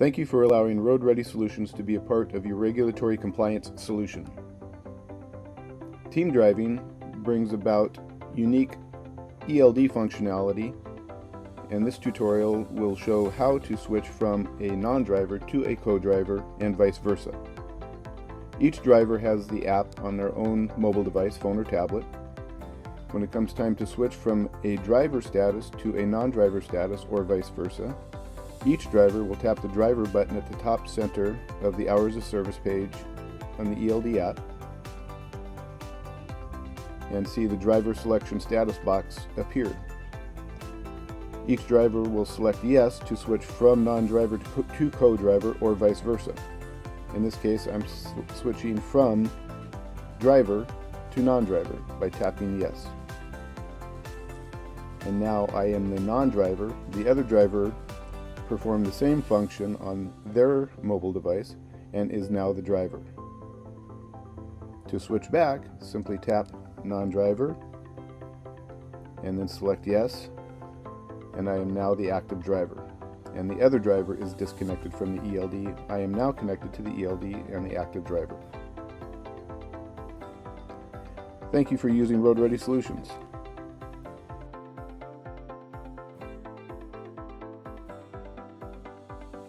Thank you for allowing RoadReady Solutions to be a part of your regulatory compliance solution. Team driving brings about unique ELD functionality, and this tutorial will show how to switch from a non-driver to a co-driver and vice versa. Each driver has the app on their own mobile device, phone or tablet. When it comes time to switch from a driver status to a non-driver status or vice versa, each driver will tap the driver button at the top center of the Hours of Service page on the ELD app and see the driver selection status box appear. Each driver will select yes to switch from non-driver to co-driver or vice versa. In this case, I'm switching from driver to non-driver by tapping yes. And now I am the non-driver. The other driver performed the same function on their mobile device and is now the driver. To switch back, simply tap non-driver and then select yes, and I am now the active driver. And the other driver is disconnected from the ELD. I am now connected to the ELD and the active driver. Thank you for using RoadReady Solutions.